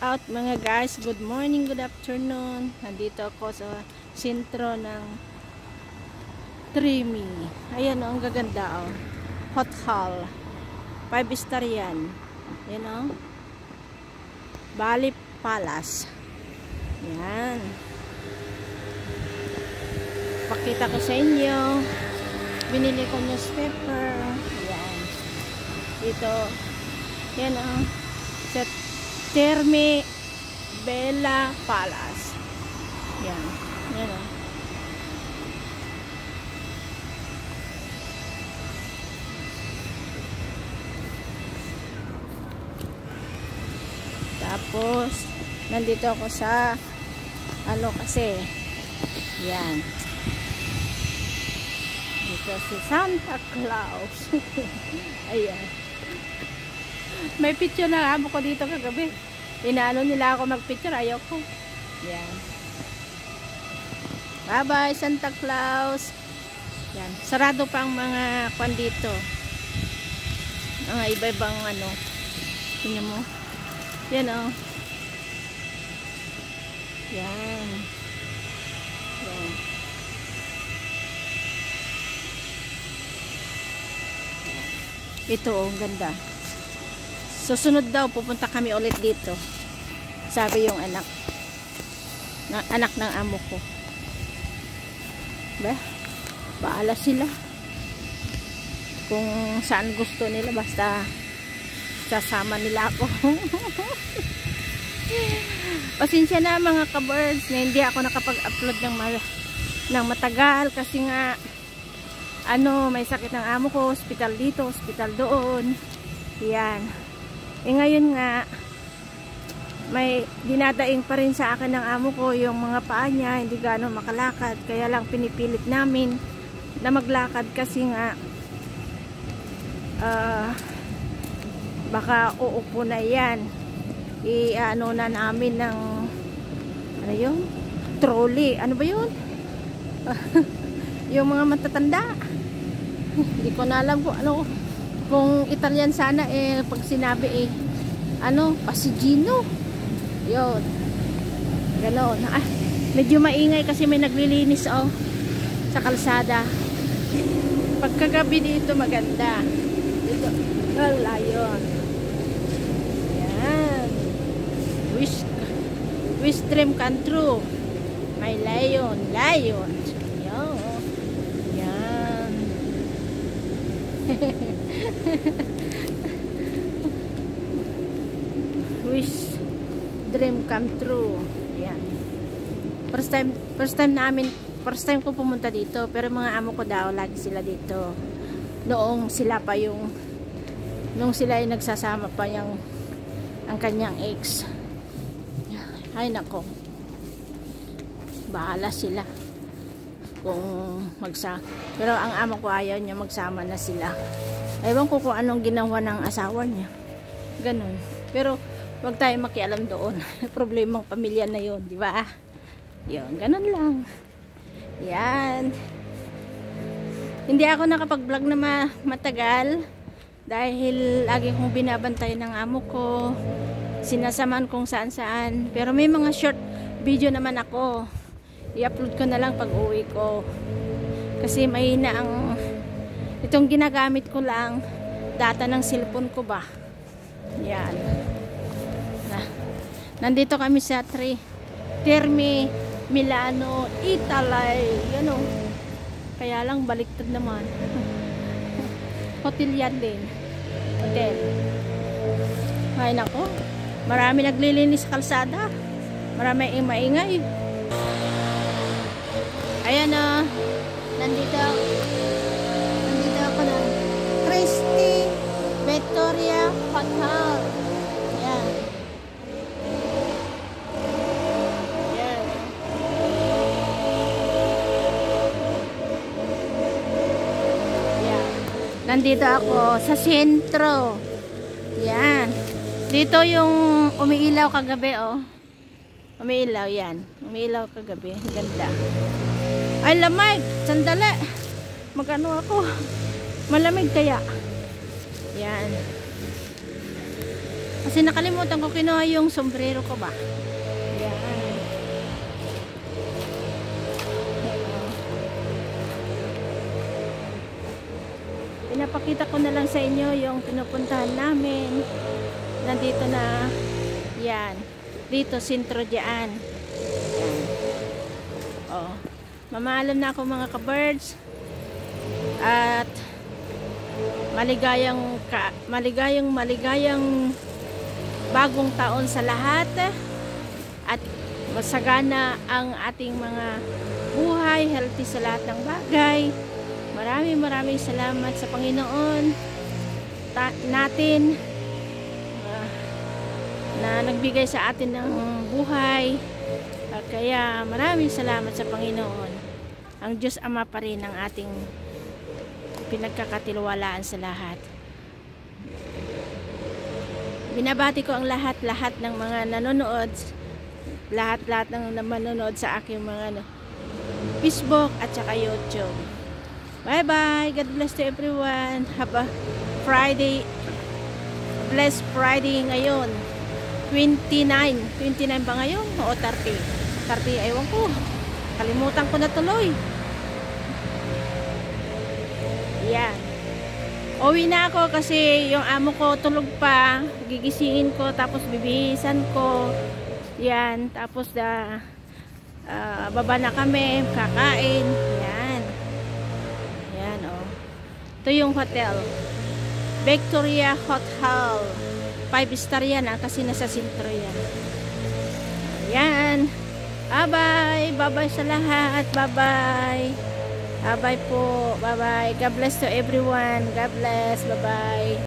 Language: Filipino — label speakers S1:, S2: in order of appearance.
S1: out mga guys, good morning, good afternoon. Nandito ako sa sentro ng Trimi. Ayan o, ang gaganda o. Hot hall 5 star yan. Ayan o, Bali Palace. Yan, pakita ko sa inyo. Binili ko newspaper. Ayan, dito yan o, sa Trimi Bella Palace. Yan, yan o. Tapos nandito ako sa ano kasi, yan, dito si Santa Claus. Ayan, may picture na amo ko dito kagabi. Inaano nila ako magpicture, ayoko. Yan, bye bye Santa Claus. Yan, sarado pa ang mga kwan dito, mga iba-ibang ano. Tingnan mo. Yan o. Yan. Yan. Ito o, ganda. Susunod daw, pupunta kami ulit dito. Sabi yung anak. Anak ng amo ko. Ba? Baala sila. Kung saan gusto nila, basta sasama nila ako. Pasensya na mga ka-birds na hindi ako nakapag-upload ng matagal kasi nga ano, may sakit ng amo ko, hospital dito, hospital doon. Yan. Ngayon nga may dinadaing pa rin sa akin ng amo ko yung mga paa niya, hindi gano'ng makalakad, kaya lang pinipilit namin na maglakad kasi nga baka uupo na yan. I-ano na namin ng ano yun? Trolley. Ano ba yun? Yung mga matatanda. Hindi ko na alam kung ano. Kung Italian sana eh, pag sinabi eh, ano, pasigino. Yun. Ganon. Ah, medyo maingay kasi may naglilinis oh, sa kalsada. Pagkagabi dito maganda. Dito. Wala yun. Wish dream come true. May lion. Yan. Yan. Wish dream come true. Yan. First time ko pumunta dito, pero mga amo ko daw lagi sila dito. Noong sila ay nagsasama pa yung ang kanyang ex. Ay nako, bahala sila kung pero ang amo ko ayaw niya magsama na sila. Ewan ko kung anong ginawa ng asawa niya, ganun. Pero wag tayo makialam doon. Problemang pamilya na yun, di ba? Yun, ganun lang. Yan, hindi ako nakapag-vlog na matagal dahil lagi kong binabantay ng amo ko, sinasaman kung saan-saan. Pero may mga short video naman ako. I-upload ko na lang pag uwi ko. Kasi mahina ang itong ginagamit ko lang data ng cellphone ko ba. Yan. Nandito kami sa Trimi Milano, Italy. Yan o. Kaya lang baliktad naman. Hotel yan din. Hotel. Ay nako. Marami naglilinis sa kalsada. Marami maingay. Ayan na. Nandito ako ng Christie Victoria Hotel. Ayan. Ayan. Ayan. Nandito ako sa sentro. Ayan. Dito yung umiilaw kagabi oh. Umiilaw yan. Umiilaw kagabi. Ganda. Ay lamig. Sandali. Magano ako. Malamig kaya. Yan. Kasi nakalimutan ko kinuha yung sombrero ko ba. Yan. Pinapakita ko na lang sa inyo yung pinupuntahan namin. Nandito na. Yan. Dito, sentro dyan. Yan. Oh. Mamaalam na ako mga ka-birds. At maligayang bagong taon sa lahat. At masagana ang ating mga buhay, healthy sa lahat ng bagay. Maraming salamat sa Panginoon natin na nagbigay sa atin ng buhay. Kaya maraming salamat sa Panginoon. Ang Diyos Ama pa rin ang ating pinagkakatiwalaan sa lahat. Binabati ko ang lahat ng mga nanonood, lahat ng manonood sa aking mga Facebook at saka YouTube. Bye bye. God bless to everyone. Have a Friday. Blessed Friday ngayon. 29 ba ngayon? O 30? 30, ewan ko. Kalimutan ko na tuloy. Yan. Uwi na ako kasi yung amo ko tulog pa. Gigisingin ko, tapos bibihisan ko. Yan. Tapos baba na kami. Kakain. Yan. Yan, oh. Ito yung hotel. Victoria Hotel. 5-star yan, kasi nasa sentro yan. Ayan. Bye-bye. Bye-bye sa lahat. Bye-bye. Bye-bye po. Bye-bye. God bless to everyone. God bless. Bye-bye.